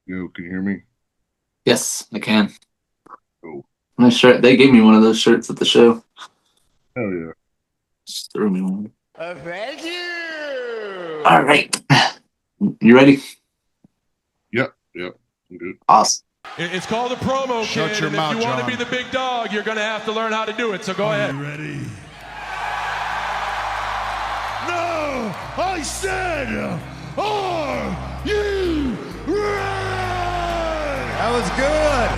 Can you hear me? Yes, I can. Oh, Nice shirt. They gave me one of those shirts at the show. hell yeah. Just threw me one. Thank you. All right. You ready? Yep, I'm good. Awesome. It's called a promo, Shut kid, your and mouth, if you want to John. be the big dog, you're going to have to learn how to do it, so go ahead. You ready? No! I said, are you ready? That was good.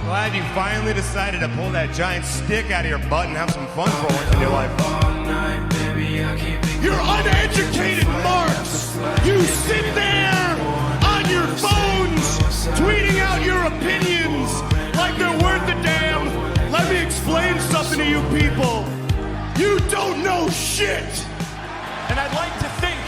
Glad you finally decided to pull that giant stick out of your butt and have some fun for once in your life. You're uneducated marks! You sit there on your phones tweeting out your opinions like they're worth a damn. Let me explain something to you people. You don't know shit! And I'd like to think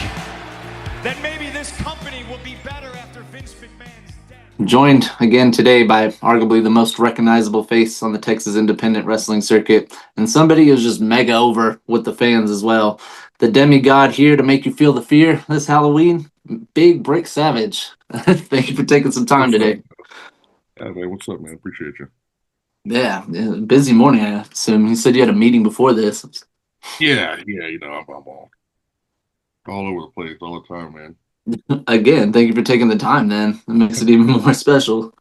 that maybe this company will be better after Vince McMahon's death. Joined again today by arguably the most recognizable face on the Texas independent wrestling circuit, and somebody who's just mega over with the fans as well. The demigod here to make you feel the fear this Halloween, Big Brick Savage. Thank you for taking some time What's up? today. Yeah, man, what's up, man? Appreciate you. Yeah, busy morning, I assume. You said you had a meeting before this. Yeah, I'm all over the place all the time, man. Again, thank you for taking the time, then. It makes it even more special.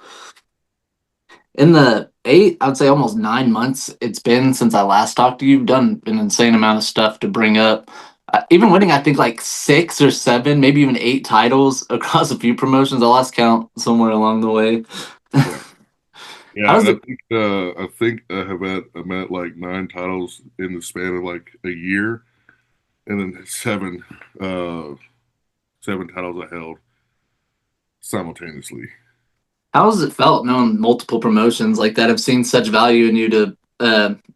In the I would say almost 9 months it's been since I last talked to you, you've done an insane amount of stuff to bring up. Even winning, I think, like 6 or 7, maybe even 8 titles across a few promotions. I lost count somewhere along the way. Yeah, yeah. How's it? I think I'm at like 9 titles in the span of like a year, and then seven titles I held simultaneously. How has it felt knowing multiple promotions like that have seen such value in you to,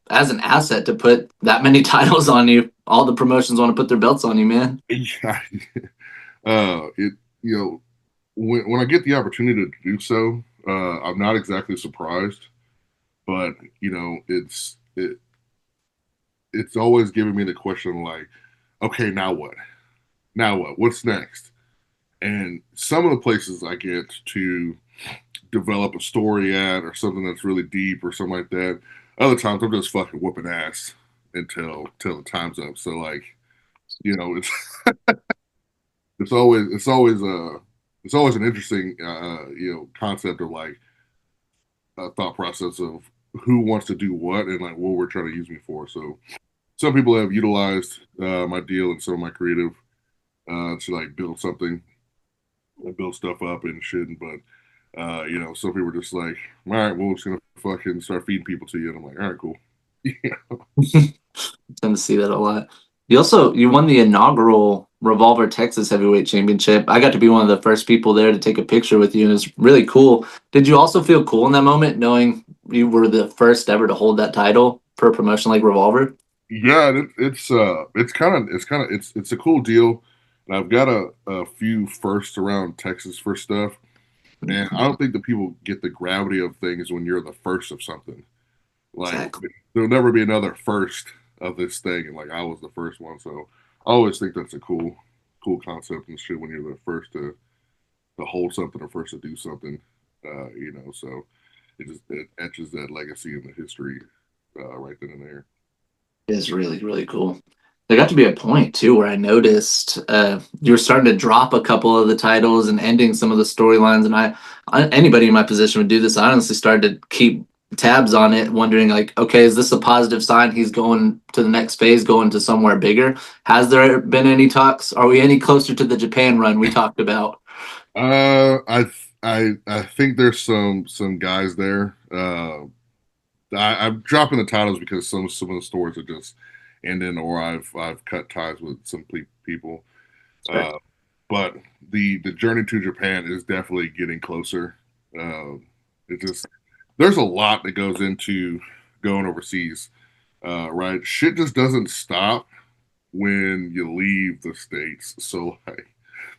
as an asset, to put that many titles on you? All the promotions want to put their belts on you, man. Yeah, it you know when I get the opportunity to do so, I'm not exactly surprised, but it's always giving me the question like, okay, now what? Now what? What's next? And some of the places I get to develop a story at, or something that's really deep, or something like that. Other times I'm just fucking whooping ass until the time's up. So like, it's it's always an interesting concept of like a thought process of who wants to do what and like what we're trying to use me for. So some people have utilized my deal and some of my creative to like build something and build stuff up and shit. But some people are just like, all right, well, we're just gonna fucking start feeding people to you, and I'm like, all right, cool. Yeah, Tend to see that a lot. You won the inaugural Revolver Texas Heavyweight Championship. I got to be one of the first people there to take a picture with you, and it's really cool. Did you also feel cool in that moment, knowing you were the first ever to hold that title for a promotion like Revolver? yeah. It's a cool deal. And I've got a few firsts around Texas for stuff, and I don't think that people get the gravity of things when you're the first of something. Like Exactly. there'll never be another first of this thing, and like I was the first one, so I always think that's a cool concept and shit when you're the first to hold something or first to do something. So it etches that legacy in the history right then and there. It's really, really cool. There got to be a point too where I noticed you were starting to drop a couple of the titles and ending some of the storylines, and anybody in my position would do this. I honestly started to keep tabs on it, wondering like, okay, is this a positive sign? He's going to the next phase, going to somewhere bigger. Has there been any talks? Are we any closer to the Japan run we talked about? I think there's some guys there. I'm dropping the titles because some of the stories are just ending, or I've cut ties with some people. Sure. Uh, but the journey to Japan is definitely getting closer. Uh, it just there's a lot that goes into going overseas, right? Shit just doesn't stop when you leave the states. So like,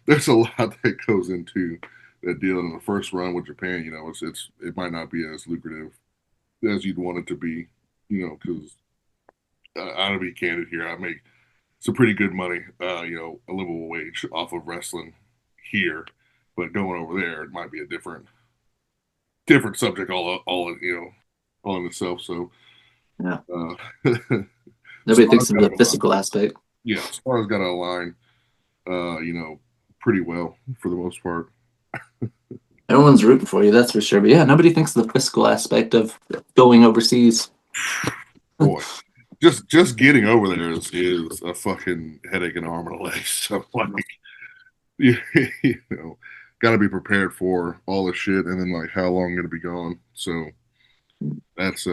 there's a lot that goes into that deal. In the first run with Japan, it might not be as lucrative as you'd want it to be, because I'll be candid here. I make some pretty good money, a livable wage off of wrestling here, but going over there, it might be a different different subject all in itself. So Yeah. Nobody stars thinks of gotta the align. physical aspect. Yeah, stars got to align. Pretty well for the most part. Everyone's rooting for you, that's for sure. But yeah, nobody thinks of the physical aspect of going overseas. Boy, just getting over there is a fucking headache in the arm and a leg. So like, you, got to be prepared for all the shit, and then like how long going to be gone. So that's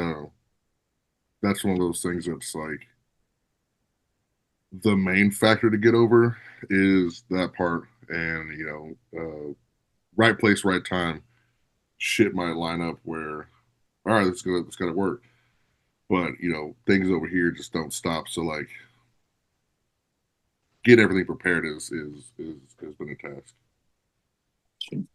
that's one of those things that's like the main factor to get over is that part, and right place, right time. Shit might line up where, all right, it's gonna work, but things over here just don't stop. So like, get everything prepared has been a task. It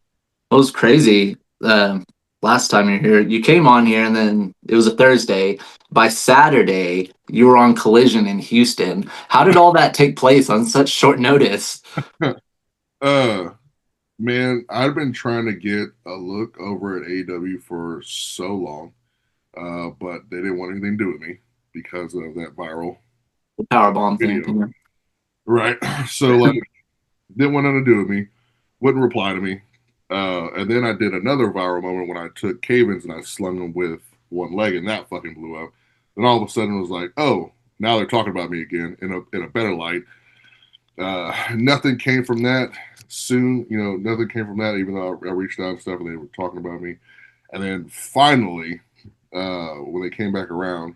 was crazy. Last time you were here, you came on here, and then it was a Thursday. By Saturday, you were on Collision in Houston. How did all that take place on such short notice? uh Man, I've been trying to get a look over at AEW for so long, but they didn't want anything to do with me because of that viral The powerbomb thing. video. Right. So like, didn't want nothing to do with me, wouldn't reply to me. And then I did another viral moment when I took Cavins and I slung them with one leg, and that fucking blew up. Then all of a sudden it was like, oh, now they're talking about me again in a better light. Nothing came from that. Soon, nothing came from that, even though I reached out and stuff and they were talking about me. And then finally, when they came back around,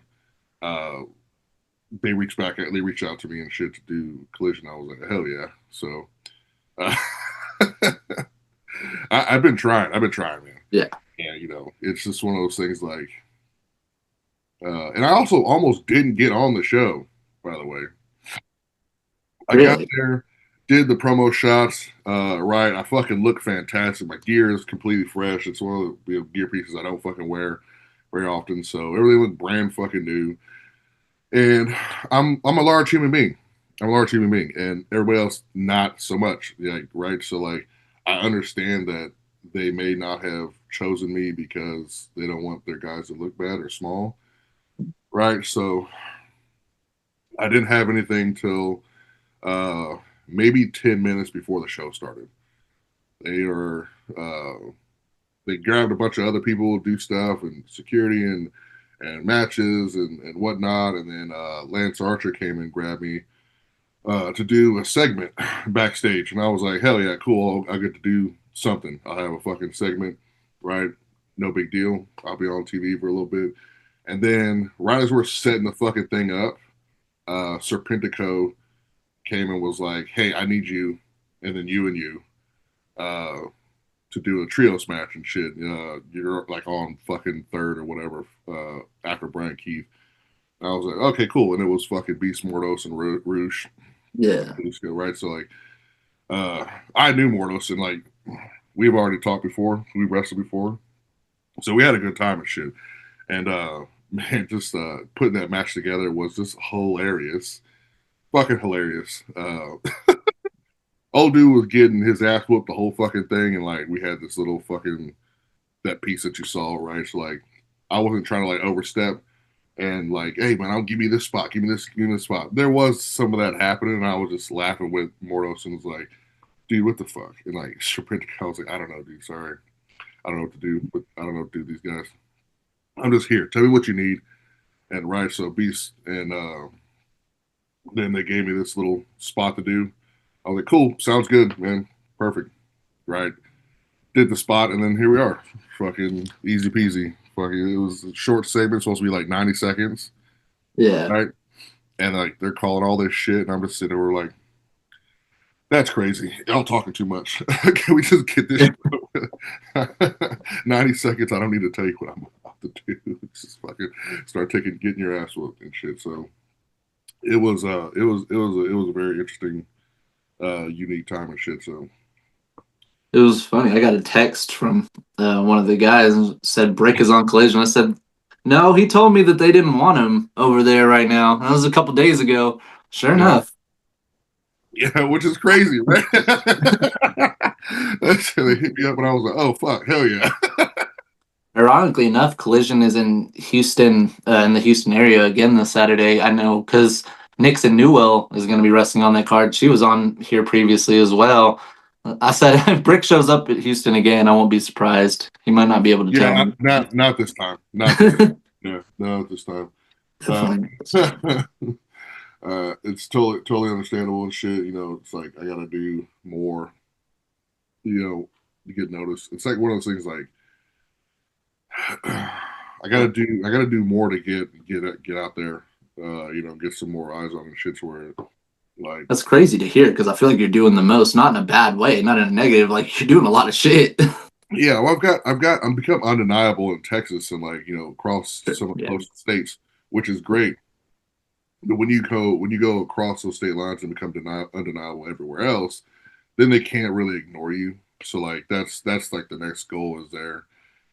they reached out to me and shit to do Collision. I was like, hell yeah. So I've been trying, man. Yeah. Yeah, it's just one of those things like, and I also almost didn't get on the show, by the way. I got there, did the promo shots, right. I fucking look fantastic. My gear is completely fresh. It's one of the gear pieces I don't fucking wear very often. So everything looked brand fucking new. And I'm a large human being. And everybody else not so much. Right. So like, I understand that they may not have chosen me because they don't want their guys to look bad or small. Right. So I didn't have anything till maybe 10 minutes before the show started. They grabbed a bunch of other people to do stuff and security and matches and whatnot. And then Lance Archer came and grabbed me to do a segment backstage. And I was like, hell yeah, cool. I'll get to do something. I'll have a fucking segment, right? No big deal. I'll be on TV for a little bit. And then right as we're setting the fucking thing up, Serpentico came and was like, hey, I need you, and then you, to do a trios match and shit. You're like on fucking third or whatever after Brian Keith. And I was like, okay, cool. And it was fucking Beast Mordos and Roosh. Yeah. Right. So like, I knew Mordos, and like, we've already talked before. We wrestled before. So we had a good time and shit. And man, just putting that match together was just hilarious. Fucking hilarious. Old dude was getting his ass whooped the whole fucking thing, and like we had this little fucking that piece that you saw, right? So like I wasn't trying to like overstep and like, hey man, I'll give you this spot, give me this spot. There was some of that happening, and I was just laughing with Mordos and was like, dude, what the fuck? And like I was like, I don't know, dude, sorry. I don't know what to do, but I don't know what to do with these guys. I'm just here. Tell me what you need. And right, so Beast and then they gave me this little spot to do. I was like, cool, sounds good, man. Perfect. Right. Did the spot, and then here we are. Fucking easy peasy. Fucking, it was a short segment, supposed to be like 90 seconds. Yeah. Right. And like they're calling all this shit, and I'm just sitting there like, that's crazy. Y'all talking too much. Can we just get this 90 seconds? I don't need to tell you what I'm about to do. Just fucking start getting your ass whooped and shit. So it was a very interesting unique time and shit. So It was funny. I got a text from one of the guys and said Brick is on Collision. I said, no, he told me that they didn't want him over there right now. That was a couple days ago. Sure enough. Yeah, which is crazy, right? They hit me up and I was like, oh fuck, hell yeah. Ironically enough, Collision is in Houston, in the Houston area again this Saturday. I know because Nixon Newell is going to be wrestling on that card. She was on here previously as well. I said if Brick shows up at Houston again, I won't be surprised. He might not be able to tell Yeah, me. not this time. Not this time. Yeah, not this time. It's totally understandable and shit. You know, it's like I gotta do more. You know, to get noticed. It's like one of those things. Like I gotta do more to get out there. You know, get some more eyes on and shit. Where like That's crazy to hear because I feel like you're doing the most, not in a bad way, not in a negative. Like you're doing a lot of shit. yeah, well, I'm become undeniable in Texas and like you know across some of the closest states, which is great. But when you go across those state lines and become undeniable everywhere else, then they can't really ignore you. So like that's like the next goal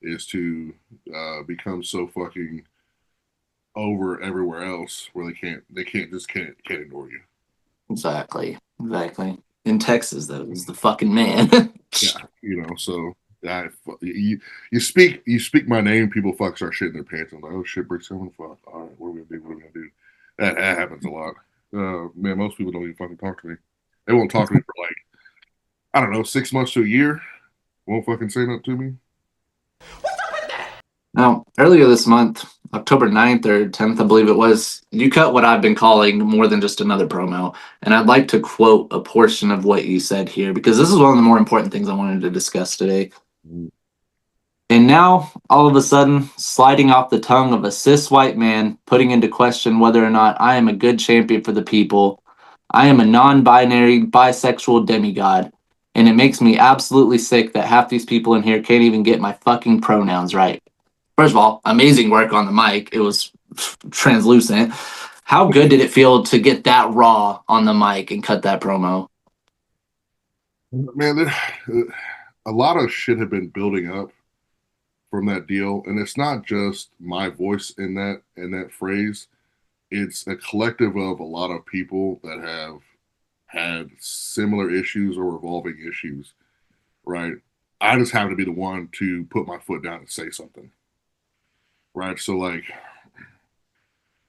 is to become so fucking over everywhere else where they can't ignore you. Exactly. In Texas, though, is the fucking man. Yeah, you know. So you speak my name, people start shitting their pants. I'm like, oh shit, Brick's coming. Fuck. All right, what are we gonna do? What are we gonna do? That happens a lot. Man, most people don't even fucking talk to me. They won't talk to me for like I don't know 6 months to a year. Won't fucking say nothing to me. Now, earlier this month, October 9th or 10th, I believe it was, you cut what I've been calling more than just another promo. And I'd like to quote a portion of what you said here because this is one of the more important things I wanted to discuss today. And now, all of a sudden, sliding off the tongue of a cis white man, putting into question whether or not I am a good champion for the people. I am a non binary, bisexual demigod. And it makes me absolutely sick that half these people in here can't even get my fucking pronouns right. First of all, amazing work on the mic. It was translucent. How good did it feel to get that raw on the mic and cut that promo? Man, a lot of shit had been building up from that deal, and it's not just my voice in that phrase. It's a collective of a lot of people that have had similar issues or revolving issues, right? I just happen to be the one to put my foot down and say something, right? So like,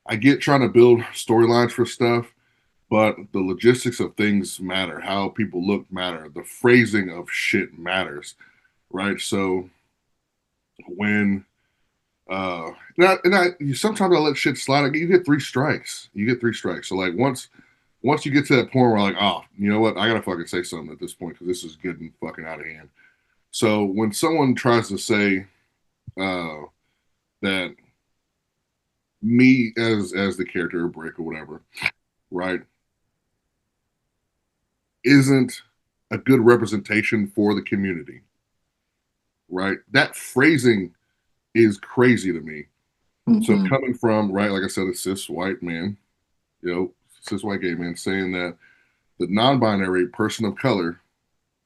I get trying to build storylines for stuff, but the logistics of things matter. How people look matter. The phrasing of shit matters, right? So when sometimes I let shit slide. You get 3 strikes. So like once you get to that point where like, oh, you know what, I gotta fucking say something at this point because this is getting fucking out of hand. So when someone tries to say that me as the character or Brick or whatever, right, isn't a good representation for the community, right? That phrasing is crazy to me. Mm-hmm. So coming from, right, like I said, a cis white man, you know, cis white gay man saying that the non-binary person of color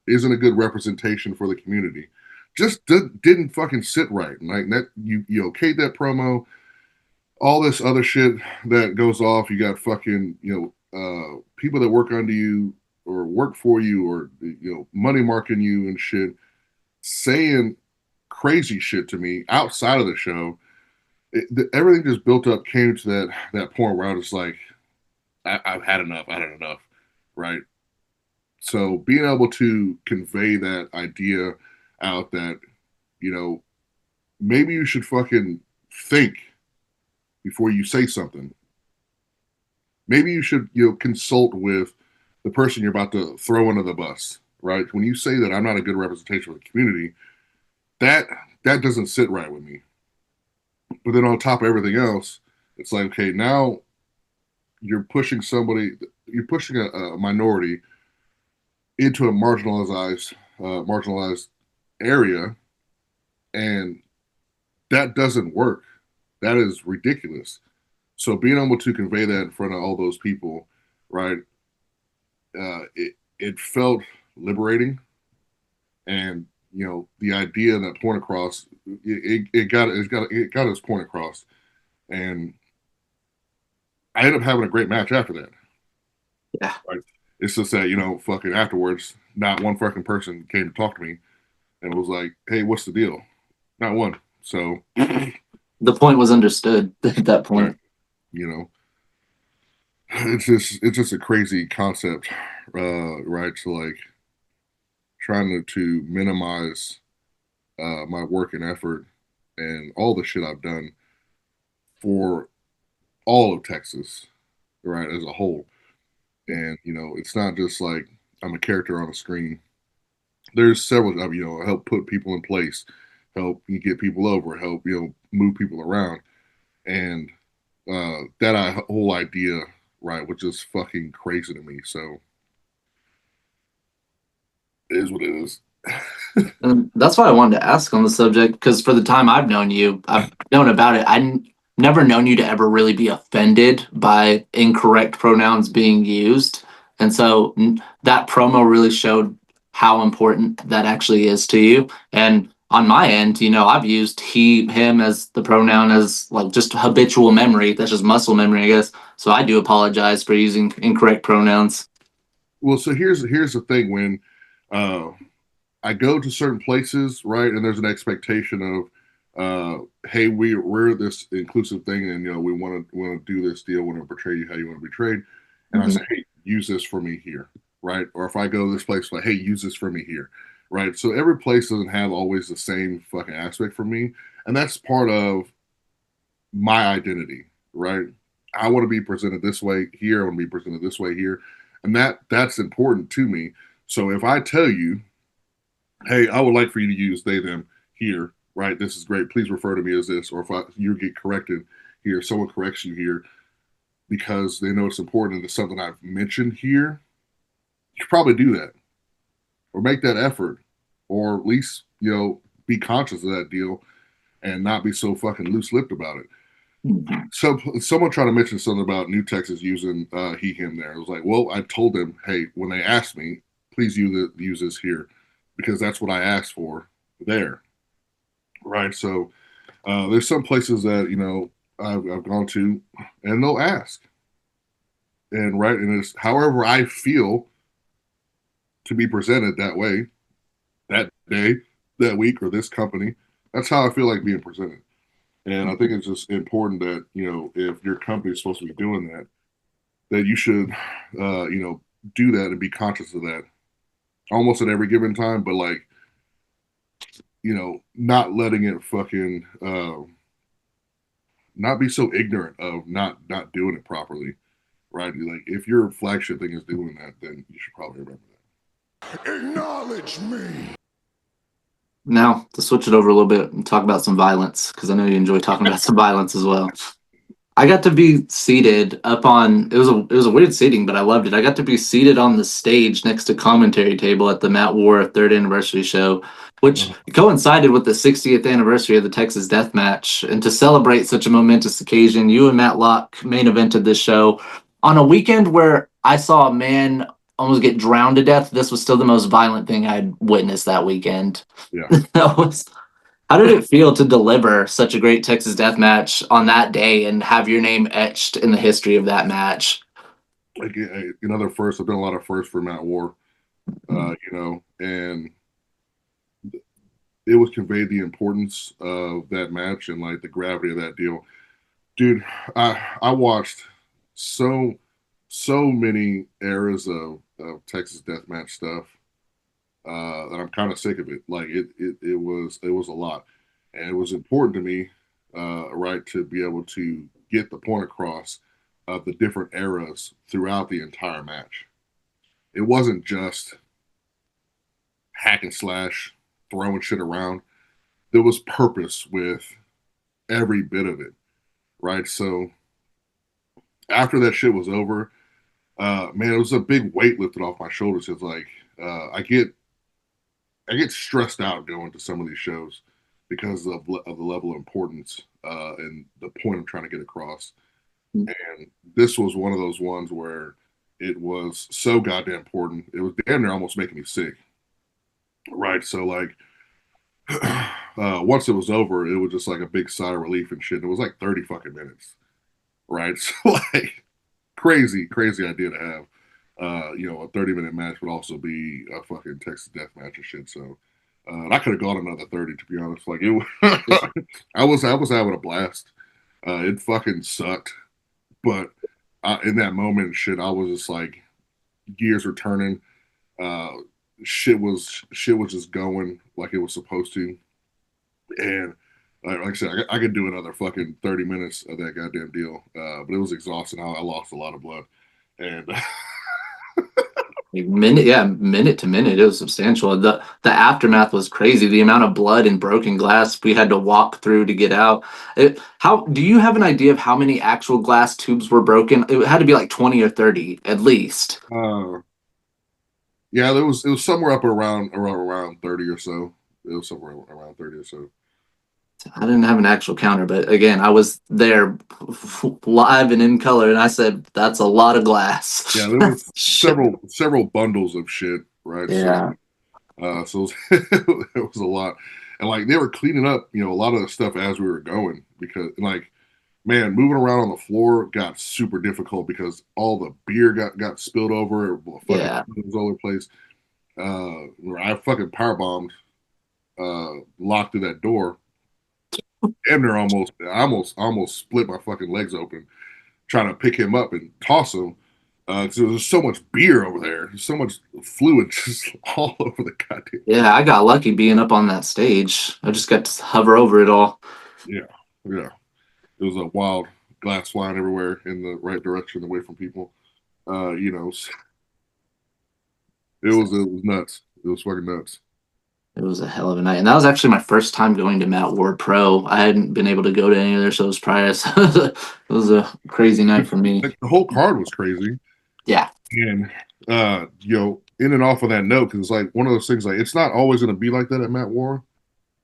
isn't a good representation for the community just didn't fucking sit right. Like that, you okayed that promo, all this other shit that goes off. You got fucking, you know, people that work under you or work for you or, you know, money marking you and shit, saying crazy shit to me outside of the show. Everything just built up, came to that point where I was like, I've had enough. I had enough, right? So being able to convey that idea out that, you know, maybe you should fucking think before you say something. Maybe you should, you know, consult with the person you're about to throw under the bus, right? When you say that I'm not a good representation of the community, that doesn't sit right with me. But then on top of everything else, it's like, okay, now you're pushing a minority into a marginalized area, and that doesn't work. That is ridiculous. So being able to convey that in front of all those people, right? It felt liberating, and you know the idea and that point across. It got its point across, and I ended up having a great match after that. Yeah. Right? It's just that, you know, fucking afterwards, not one fucking person came to talk to me and was like, hey, what's the deal? Not one. So The point was understood at that point. you know, it's just a crazy concept, right? So like trying to minimize my work and effort and all the shit I've done for all of Texas, right, as a whole. And it's not just like I'm a character on a screen. There's several of help put people in place, help you get people over, help move people around, and that whole idea, right, was just fucking crazy to me. So it is what it is. And that's why I wanted to ask on the subject, because for the time I've known you, I've known about it. Never known you to ever really be offended by incorrect pronouns being used. And so that promo really showed how important that actually is to you. And on my end, I've used he, him as the pronoun as like just habitual memory. That's just muscle memory, I guess. So I do apologize for using incorrect pronouns. Well, so here's the thing. When uh, I go to certain places, right, and there's an expectation of, hey, we're this inclusive thing, and we want to do this deal, want to portray you how you want to be portrayed, and I say, hey, use this for me here, right? Or if I go to this place, like, hey, use this for me here, right? So every place doesn't have always the same fucking aspect for me, and that's part of my identity, right? I want to be presented this way here. I want to be presented this way here, and that's important to me. So if I tell you, hey, I would like for you to use they, them here, right? This is great. Please refer to me as this. Or if you get corrected here, someone corrects you here because they know it's important and it's something I've mentioned here, you should probably do that or make that effort or at least, be conscious of that deal and not be so fucking loose lipped about it. So someone tried to mention something about New Texas using he, him there. I was like, well, I told them, hey, when they asked me, please use this here because that's what I asked for there. Right. So there's some places that, I've gone to and they'll ask. And right. And it's however I feel to be presented that way, that day, that week, or this company. That's how I feel like being presented. And I think it's just important that, if your company is supposed to be doing that, that you should, do that and be conscious of that almost at every given time, but like, not letting it fucking, not be so ignorant of not doing it properly, right? Like if your flagship thing is doing that, then you should probably remember that. Acknowledge me. Now, to switch it over a little bit and talk about some violence, because I know you enjoy talking about some violence as well. I got to be seated up on it was a weird seating, but I loved it. I got to be seated on the stage next to commentary table at the Matt War third anniversary show, which coincided with the 60th anniversary of the Texas Death Match. And to celebrate such a momentous occasion, you and Matt Locke main evented this show on a weekend where I saw a man almost get drowned to death. This was still the most violent thing I'd witnessed that weekend. Yeah. That was How did it feel to deliver such a great Texas Death Match on that day and have your name etched in the history of that match? Like another first. I've done a lot of firsts for Matt War, and it was conveyed the importance of that match and like the gravity of that deal. Dude, I watched so many eras of Texas Deathmatch stuff that I'm kind of sick of it. Like it was a lot, and it was important to me, right, to be able to get the point across of the different eras throughout the entire match. It wasn't just hack and slash, throwing shit around. There was purpose with every bit of it, right? So after that shit was over, man, it was a big weight lifted off my shoulders. It's like I get stressed out going to some of these shows because of the level of importance and the point I'm trying to get across. And this was one of those ones where it was so goddamn important. It was damn near almost making me sick, right? So like once it was over, it was just like a big sigh of relief and shit. It was like 30 fucking minutes, right? So like crazy idea to have. A 30-minute match would also be a fucking Texas death match and shit. So And I could have gone another 30, to be honest. Like it, I was having a blast. It fucking sucked, but in that moment, shit, I was just like, gears were turning. Uh, shit was just going like it was supposed to, and like I said, I could do another fucking 30 minutes of that goddamn deal. But it was exhausting. I lost a lot of blood, and Minute to minute, it was substantial. The aftermath was crazy. The amount of blood and broken glass we had to walk through to get out. How do you have an idea of how many actual glass tubes were broken? It had to be like 20 or 30 at least. yeah, it was somewhere up around 30 or so. It was somewhere around 30 or so. I didn't have an actual counter, but again, I was there live and in color, and I said, "That's a lot of glass." Yeah, there was several bundles of shit, right? Yeah. So it was a lot, and like they were cleaning up, a lot of the stuff as we were going because, like, man, moving around on the floor got super difficult because all the beer got spilled over, fucking Yeah. was all over the place. Where I fucking power bombed, locked through that door, and they're almost split my fucking legs open trying to pick him up and toss him. So there's so much beer over there, so much fluid just all over the goddamn. Yeah, I got lucky being up on that stage. I just got to hover over it all. Yeah, yeah. It was a wild glass flying everywhere in the right direction, away from people. It was nuts. It was fucking nuts. It was a hell of a night. And that was actually my first time going to Matt Ward Pro. I hadn't been able to go to any of their shows prior. So it was a crazy night for me. Like, the whole card was crazy. Yeah. And in and off of that note, because it's like one of those things, like it's not always going to be like that at Matt War,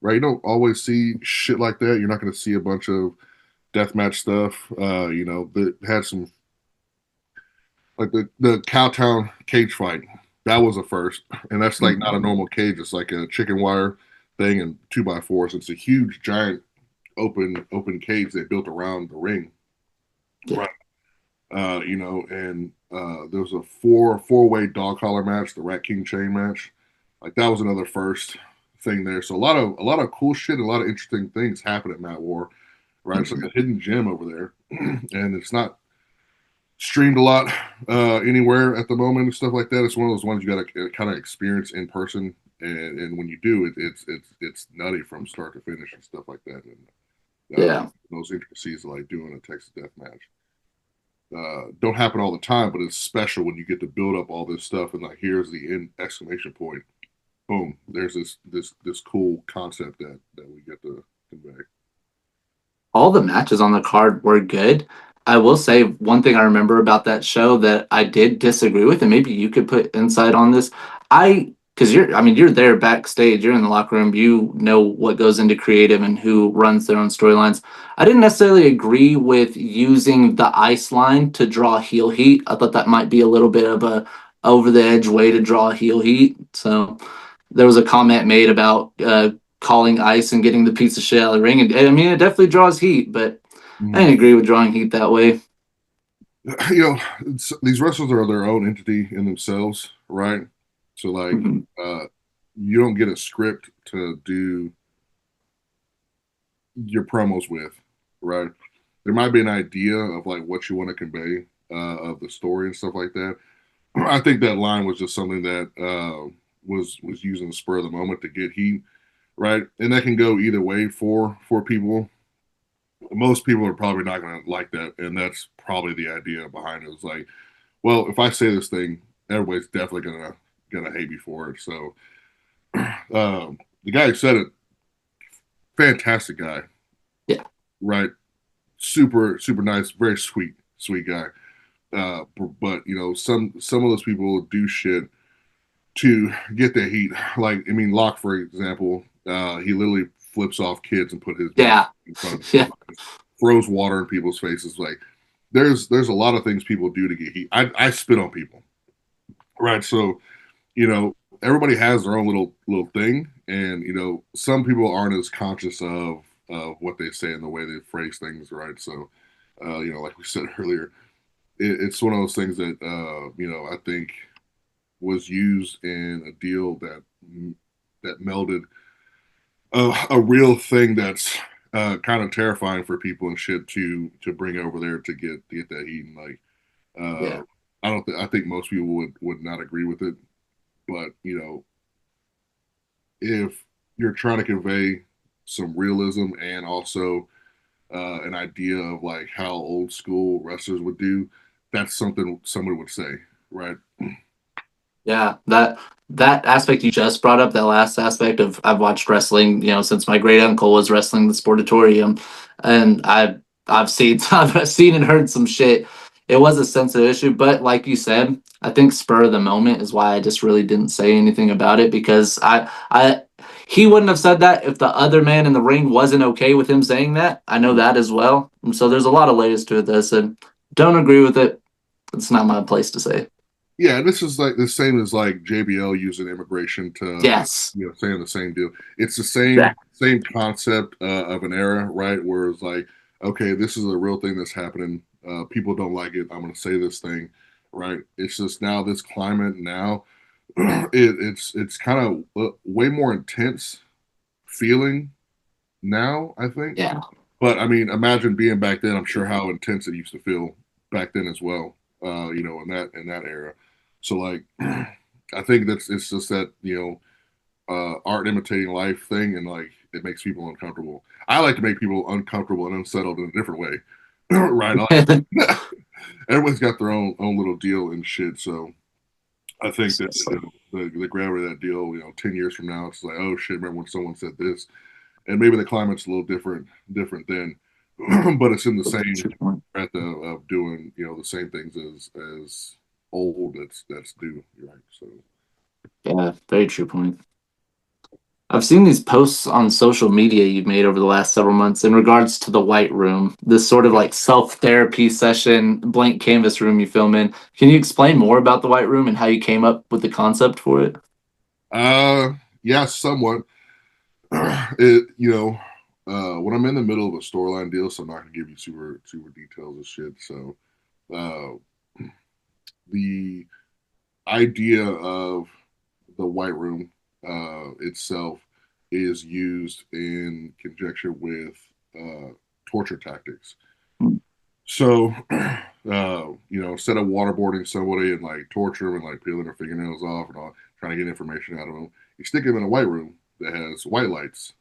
right? You don't always see shit like that. You're not going to see a bunch of deathmatch stuff. That had some, like the Cowtown cage fight. That was a first, and that's like not a normal cage. It's like a chicken wire thing and 2x4s. It's a huge, giant, open cage they built around the ring, Yeah. right? And there was a four-way dog collar match, the Rat King chain match. Like that was another first thing there. So a lot of cool shit, a lot of interesting things happen at Matt War, right? It's like a hidden gem over there, and it's not streamed a lot anywhere at the moment and stuff like that. It's one of those ones you got to kind of experience in person, and when you do, it's nutty from start to finish and stuff like that. And Yeah. those intricacies of like doing a Texas death match don't happen all the time, but it's special when you get to build up all this stuff and like here's the end exclamation point. Boom! There's this cool concept that we get to convey. All the matches on the card were good. I will say one thing I remember about that show that I did disagree with, and maybe you could put insight on this. Because you're there backstage, you're in the locker room, you know what goes into creative and who runs their own storylines. I didn't necessarily agree with using the ice line to draw heel heat. I thought that might be a little bit of a over the edge way to draw heel heat. So there was a comment made about calling ice and getting the piece of shit out of the ring. And I mean, it definitely draws heat, but I didn't agree with drawing heat that way. These wrestlers are their own entity in themselves, right? So like, you don't get a script to do your promos with, right? There might be an idea of like what you want to convey of the story and stuff like that. I think that line was just something that was used in the spur of the moment to get heat, right? And that can go either way for people. Most people are probably not going to like that, and that's probably the idea behind it. It's like, well, if I say this thing, everybody's definitely gonna hate me for it. So the guy who said it, fantastic guy. Yeah. Right. Super nice, very sweet guy. But some of those people do shit to get the heat. Like, I mean, Locke, for example, he literally flips off kids and put his Yeah. in front of Yeah. throws water in people's faces. Like, there's a lot of things people do to get heat. I spit on people, right? So, everybody has their own little thing, and some people aren't as conscious of what they say and the way they phrase things, right? So, like we said earlier, it's one of those things that I think was used in a deal that that melded a real thing that's kind of terrifying for people and shit to bring over there to get that heat. And like, Yeah. I think most people would not agree with it, but you know, if you're trying to convey some realism and also an idea of like how old school wrestlers would do, that's something somebody would say, right? Yeah, that aspect you just brought up, that last aspect of I've watched wrestling, since my great uncle was wrestling the Sportatorium, and I've seen I've seen and heard some shit. It was a sensitive issue, but like you said, I think spur of the moment is why I just really didn't say anything about it because I he wouldn't have said that if the other man in the ring wasn't okay with him saying that. I know that as well. And so there's a lot of layers to it that I said, don't agree with it. It's not my place to say. Yeah, this is like the same as like JBL using immigration to Yes. saying the same deal. It's the Yeah. same concept of an era, right? Where it's like, okay, this is a real thing that's happening. People don't like it. I'm going to say this thing, right? It's just now this climate now. It's kind of way more intense feeling now, I think. Yeah. But I mean, imagine being back then. I'm sure how intense it used to feel back then as well. In that era. So like, I think it's just that art imitating life thing, and like it makes people uncomfortable. I like to make people uncomfortable and unsettled in a different way, right? Everyone's got their own little deal and shit. So I think that the gravity of that deal, 10 years from now, it's like, oh shit, remember when someone said this? And maybe the climate's a little different then, but it's in the same breath of doing the same things as old that's due, right? So Yeah, very true point. I've seen these posts on social media you've made over the last several months in regards to the White Room, this sort of like self-therapy session, blank canvas room you film in. Can you explain more about the White Room and how you came up with the concept for it? yeah, somewhat. When I'm in the middle of a storyline deal, so I'm not gonna give you super details of shit. So the idea of the White Room itself is used in conjunction with torture tactics. So, instead of waterboarding somebody and like torture them and like peeling their fingernails off and all, trying to get information out of them, you stick them in a white room that has white lights,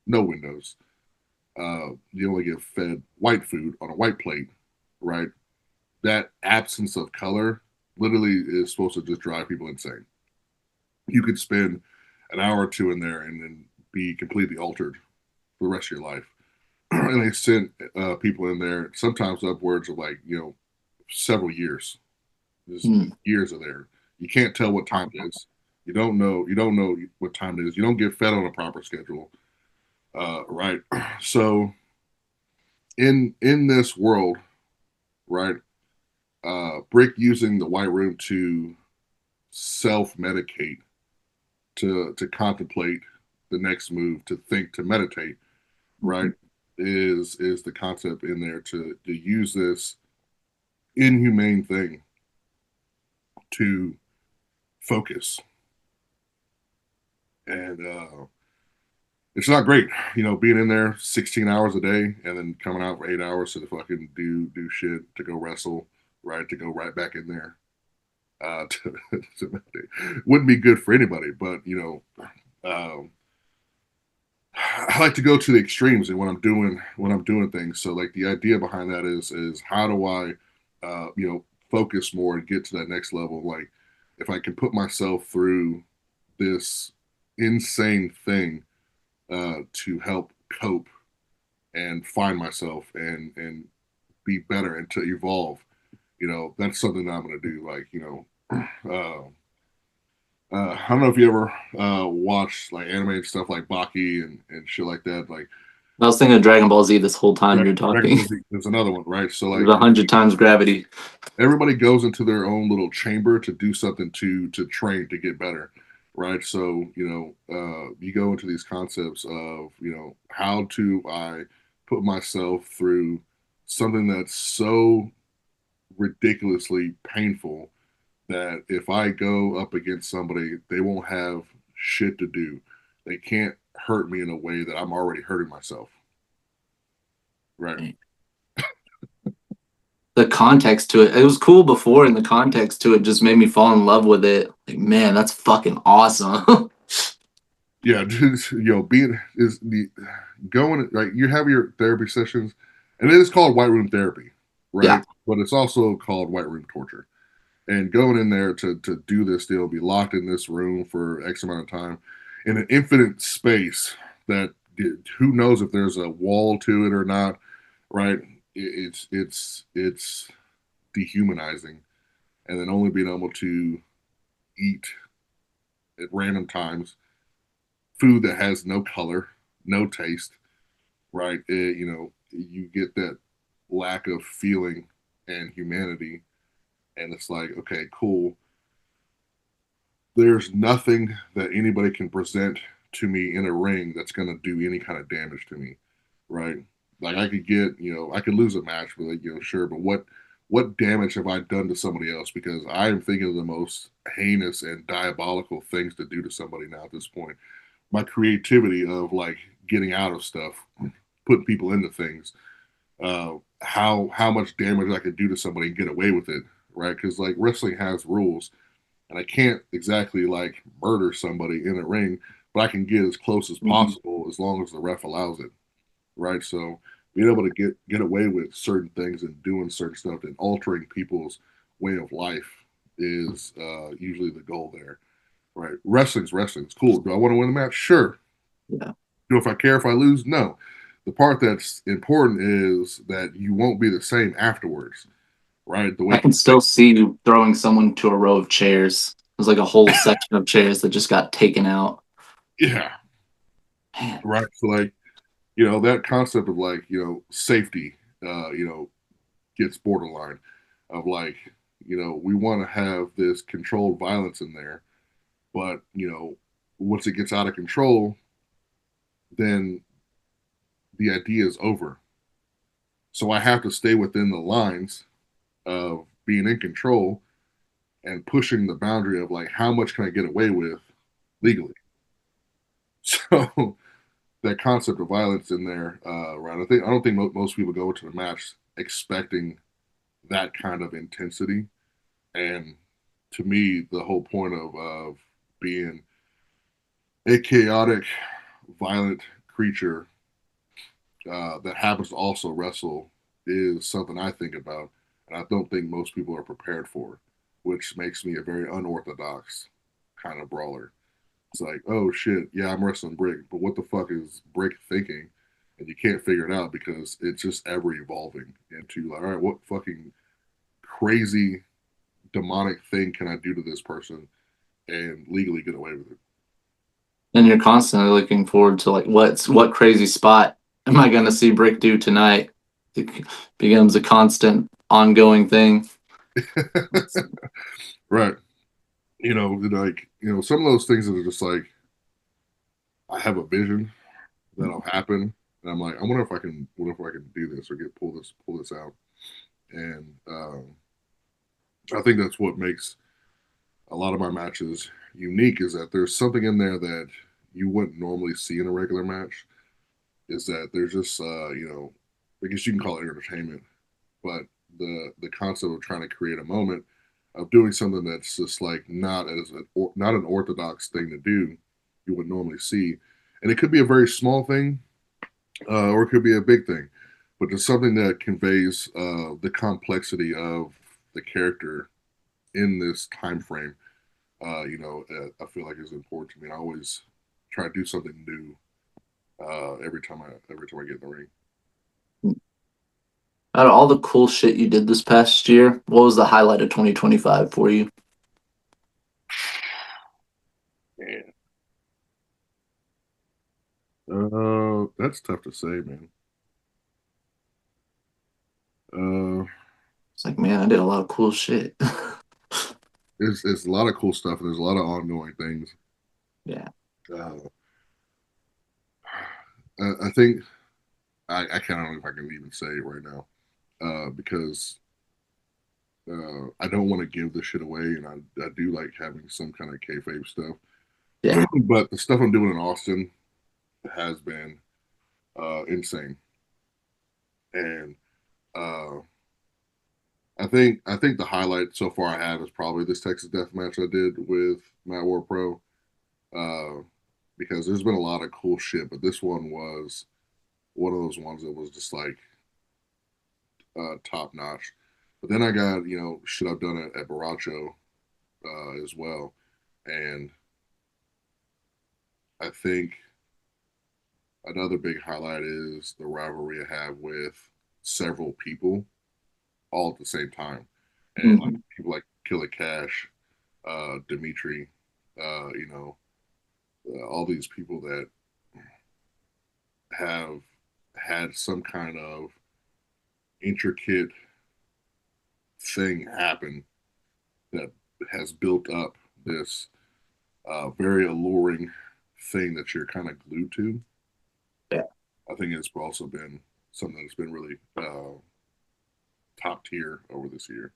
no windows. You only get fed white food on a white plate, right? That absence of color literally is supposed to just drive people insane. You could spend an hour or two in there and then be completely altered for the rest of your life. And they sent people in there sometimes upwards of like several years. There's years of there. You can't tell what time it is. You don't know what time it is. You don't get fed on a proper schedule, right? So in this world, right, Brick using the White Room to self-medicate, to contemplate the next move, to think, to meditate, right, is the concept in there to use this inhumane thing to focus. And it's not great, being in there 16 hours a day and then coming out for 8 hours to fucking do shit, to go wrestle, right, to go right back in there. Wouldn't be good for anybody, but I like to go to the extremes and when I'm doing things. So like the idea behind that is how do I focus more and get to that next level? Like if I can put myself through this insane thing to help cope and find myself and be better and to evolve, that's something that I'm going to do. Like, I don't know if you ever watched like anime and stuff like Baki and shit like that. Like I was thinking of Dragon Ball Z this whole time you're talking. There's another one, right? So like 100 times gravity. everybody goes into their own little chamber to do something to train to get better, right? So you go into these concepts of how do I put myself through something that's so ridiculously painful that if I go up against somebody, they won't have shit to do. they can't hurt me in a way that I'm already hurting myself. Right. The context to it was cool before, and the context to it just made me fall in love with it. Like, man, that's fucking awesome. Yeah, just being is the going like you have your therapy sessions, and it is called white room therapy, right? Yeah. But it's also called white room torture. And going in there to do this deal, be locked in this room for X amount of time in an infinite space that who knows if there's a wall to it or not, right? It's dehumanizing, and then only being able to eat at random times food that has no color, no taste, right? You get that lack of feeling and humanity, and it's like, okay, cool. There's nothing that anybody can present to me in a ring that's going to do any kind of damage to me, right? Like I could get, I could lose a match, but sure, but what damage have I done to somebody else? Because I am thinking of the most heinous and diabolical things to do to somebody now at this point. My creativity of like getting out of stuff, putting people into things, how much damage I could do to somebody and get away with it, right? Because like wrestling has rules, and I can't exactly like murder somebody in a ring, but I can get as close as possible as long as the ref allows it, right? So being able to get away with certain things and doing certain stuff and altering people's way of life is usually the goal there, right? Wrestling's wrestling. It's cool. Do I want to win the match? Sure. Yeah. Do if I care if I lose? No. The part that's important is that you won't be the same afterwards, right? The I way, can still see you throwing someone to a row of chairs. There's like a whole section of chairs that just got taken out. yeah, Man. right. So like, that concept of like, safety, gets borderline of like, we want to have this controlled violence in there, but once it gets out of control, then the idea is over. So I have to stay within the lines of being in control and pushing the boundary of like how much can I get away with legally. So that concept of violence in there, right? I don't think most people go to the match expecting that kind of intensity, and to me, the whole point of being a chaotic, violent creature that happens to also wrestle is something I think about, and I don't think most people are prepared for, which makes me a very unorthodox kind of brawler. It's like, oh shit, yeah, I'm wrestling Brick, but what the fuck is Brick thinking? And you can't figure it out because it's just ever evolving into like, all right, what fucking crazy demonic thing can I do to this person and legally get away with it? And you're constantly looking forward to like what crazy spot am I gonna see Brick do tonight? It becomes a constant ongoing thing. Right. Some of those things that are just like, I have a vision that'll happen, and I'm like, what if I can do this or pull this out, and I think that's what makes a lot of my matches unique is that there's something in there that you wouldn't normally see in a regular match. Is that there's just I guess you can call it entertainment, but the concept of trying to create a moment of doing something that's just like not an orthodox thing to do you would normally see, and it could be a very small thing, or it could be a big thing, but there's something that conveys the complexity of the character in this time frame. I feel like is important to me. And I always try to do something new every time I get in the ring. Out of all the cool shit you did this past year, what was the highlight of 2025 for you? Man, that's tough to say, man. It's like, man, I did a lot of cool shit. It's a lot of cool stuff, and there's a lot of ongoing things. Yeah. Uh, I think I can't know if I can even say it right now because I don't want to give this shit away, and I do like having some kind of kayfabe stuff. Yeah. But the stuff I'm doing in Austin has been insane, and uh, I think the highlight so far I have is probably this Texas Death match I did with Matt War Pro, because there's been a lot of cool shit, but this one was one of those ones that was just like top notch. But then I got shit I've done at Baracho as well, and I think another big highlight is the rivalry I have with several people all at the same time, and like people like Killer Cash, Dimitri, all these people that have had some kind of intricate thing happen that has built up this very alluring thing that you're kind of glued to. Yeah. I think it's also been something that's been really top tier over this year.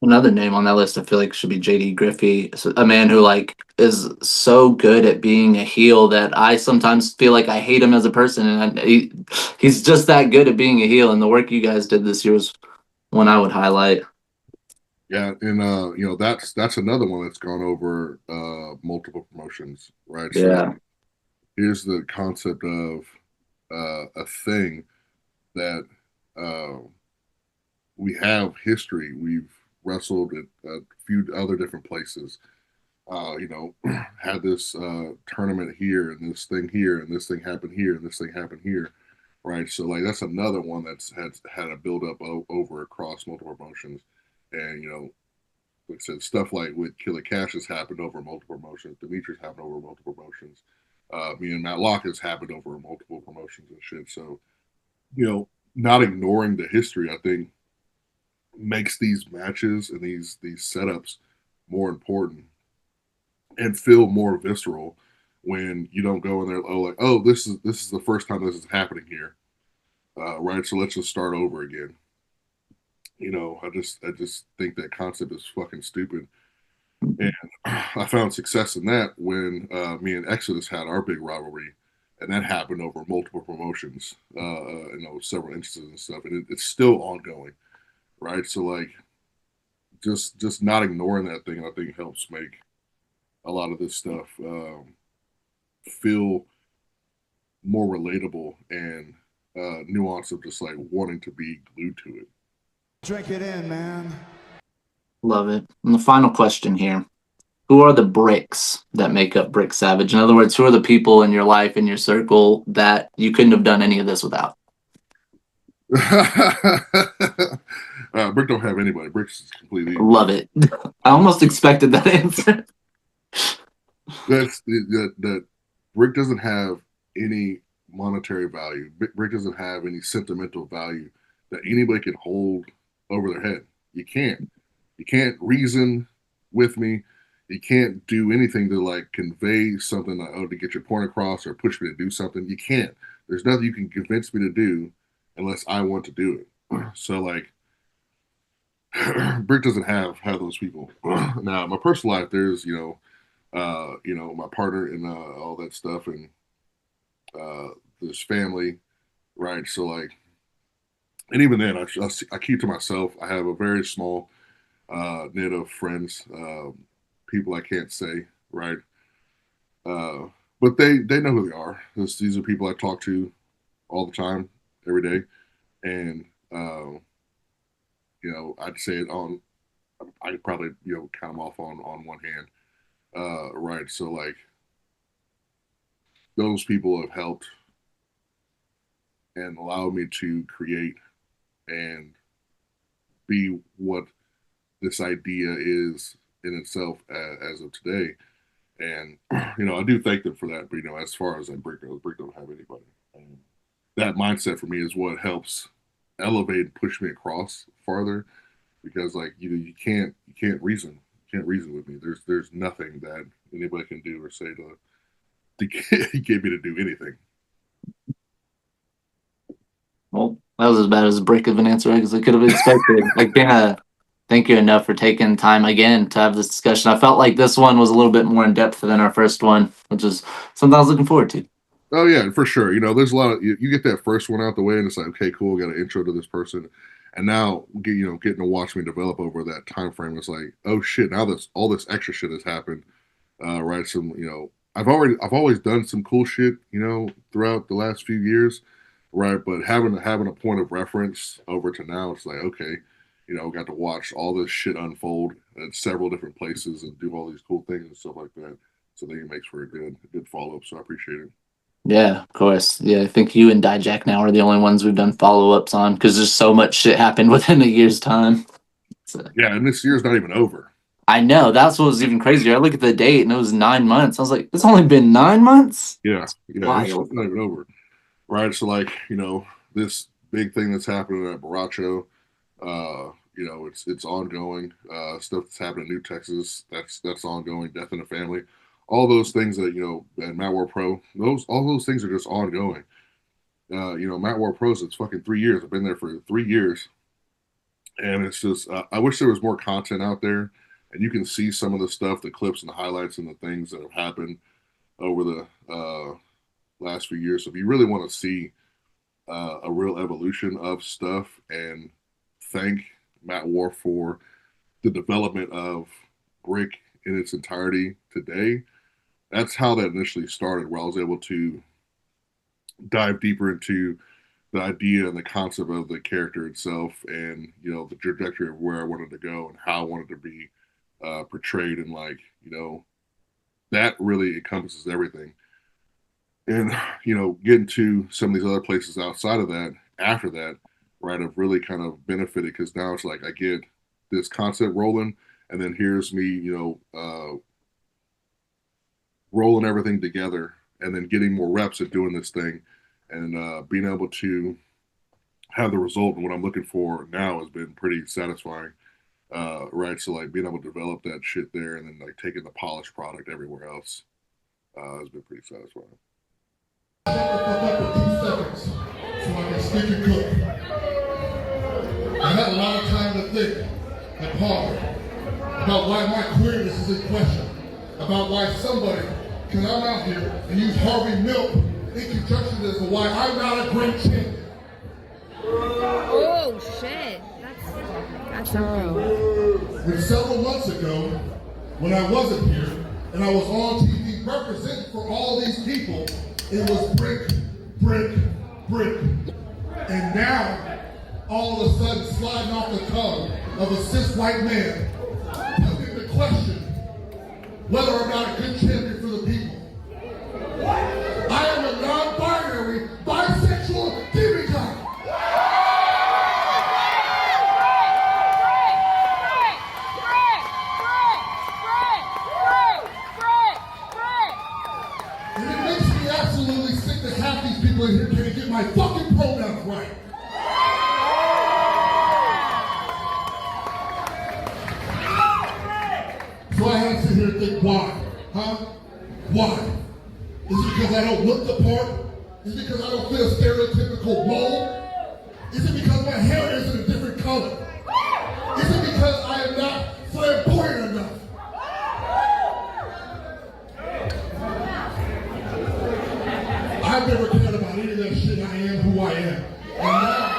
Another name on that list I feel like should be JD Griffey, a man who like is so good at being a heel that I sometimes feel like I hate him as a person, and he's just that good at being a heel. And the work you guys did this year was one I would highlight. Yeah, and that's another one that's gone over multiple promotions, right? Yeah. So here's the concept of a thing that we have history. We've wrestled at a few other different places. Had this tournament here and this thing here and this thing happened here and this thing happened here, right? So like that's another one that's had a build up over across multiple promotions, and like I said, stuff like with Killer Cash has happened over multiple promotions. Demetrius happened over multiple promotions. Me and Matt Locke has happened over multiple promotions and shit. So not ignoring the history, I think, makes these matches and these setups more important and feel more visceral when you don't go in there this is the first time this is happening here, right? So let's just start over again. I just think that concept is fucking stupid, and I found success in that when me and Exodus had our big rivalry, and that happened over multiple promotions, several instances and stuff, and it's still ongoing, right? So like, just not ignoring that thing, I think helps make a lot of this stuff feel more relatable and nuance of just like wanting to be glued to it. Drink it in, man. Love it. And the final question here. Who are the bricks that make up Brick Savage? In other words, who are the people in your life, in your circle, that you couldn't have done any of this without? Brick don't have anybody. Brick's is completely. Love it. I almost expected that answer. That's that Brick doesn't have any monetary value. Brick doesn't have any sentimental value that anybody can hold over their head. You can't reason with me. You can't do anything to like convey something to get your point across or push me to do something. You can't. There's nothing you can convince me to do unless I want to do it. So like, Brick doesn't have those people. Now, in my personal life, there's my partner and all that stuff, and there's family, right? So like, and even then, I keep to myself. I have a very small knit of friends, people I can't say, right? But they know who they are. These are people I talk to all the time, every day, and I'd say it on. I could probably count them off on one hand, right? So like, those people have helped and allowed me to create and be what this idea is in itself as of today. And I do thank them for that. But as far as Brick goes, Brick don't have anybody. And that mindset for me is what helps elevate and push me across farther, because like you can't reason with me. There's nothing that anybody can do or say to get me to do anything. Well, that was as bad as a brick of an answer as I could have expected. thank you enough for taking time again to have this discussion. I felt like this one was a little bit more in depth than our first one, which is something I was looking forward to. Oh yeah, for sure. There's a lot of you get that first one out the way, and it's like, okay, cool, got an intro to this person, and now getting to watch me develop over that time frame. It's like, oh shit, now all this extra shit has happened, right? I've always done some cool shit, throughout the last few years, right? But having a point of reference over to now, it's like, okay, got to watch all this shit unfold at several different places and do all these cool things and stuff like that. So I think it makes for a good follow up. So I appreciate it. Yeah, of course. Yeah, I think you and Dijak now are the only ones we've done follow-ups on because there's so much shit happened within a year's time. Yeah, and this year's not even over. I know. That's what was even crazier. I look at the date and it was 9 months. I was like, it's only been 9 months? Yeah, it's not even over. Right? So, this big thing that's happening at Baracho, it's ongoing. Stuff that's happening in New Texas, that's ongoing. Death in the Family. All those things that, and Matt War Pro, all those things are just ongoing. Matt War Pros, it's fucking 3 years. I've been there for 3 years. And it's just, I wish there was more content out there. And you can see some of the stuff, the clips and the highlights and the things that have happened over the last few years. So if you really want to see a real evolution of stuff, and thank Matt War for the development of Brick in its entirety today, that's how that initially started, where I was able to dive deeper into the idea and the concept of the character itself, and the trajectory of where I wanted to go and how I wanted to be portrayed, and that really encompasses everything. And getting to some of these other places outside of that, after that, right, have really kind of benefited, because now it's like I get this concept rolling, and then here's me rolling everything together, and then getting more reps at doing this thing, and being able to have the result and what I'm looking for now has been pretty satisfying. Right, so being able to develop that shit there, and then taking the polished product everywhere else has been pretty satisfying. Shut the fuck up in 2 seconds so I can stick and cook. I had a lot of time to think and ponder about why my queerness is in question, about why somebody can come out here and use Harvey Milk in conjunction as to why I'm not a great champion. Oh shit, that's something. When several months ago, when I wasn't here and I was on TV representing for all these people, it was brick, brick, brick. And now, all of a sudden, sliding off the tongue of a cis white man, putting into question whether or not a good champion for the people. I am a non-binary, bisexual demigod. And it makes me absolutely sick that half these people in here can't get my fucking pronouns right. So I had to sit here and think, why? Huh? Why? Is it because I don't look the part? Is it because I don't fit a stereotypical mold? Is it because my hair isn't a different color? Is it because I am not flamboyant enough? I've never cared about any of that shit. I am who I am. And now,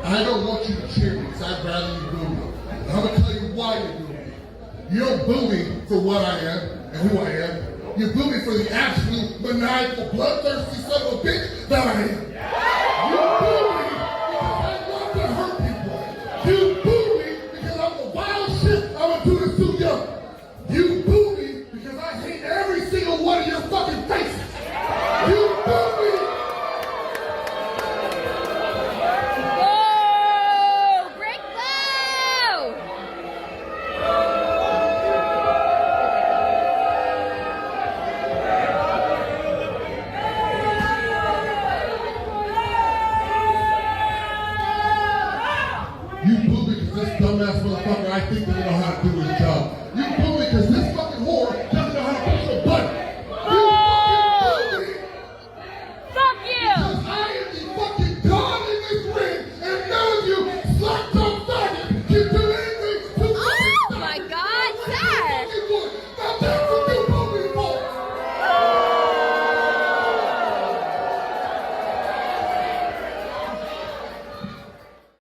I don't want you to cheer me, because I'd rather you boo me. And I'm going to tell you why you boo me. You don't boo me for what I am and who I am. You boo me for the absolute maniacal, bloodthirsty son of a bitch that I am. You boo me because I love to hurt people. You boo me because I'm the wild shit I'm going to do this too young. You boo me because I hate every single one of your fucking faces. You boo me. You boo because this dumbass motherfucker I think they're gonna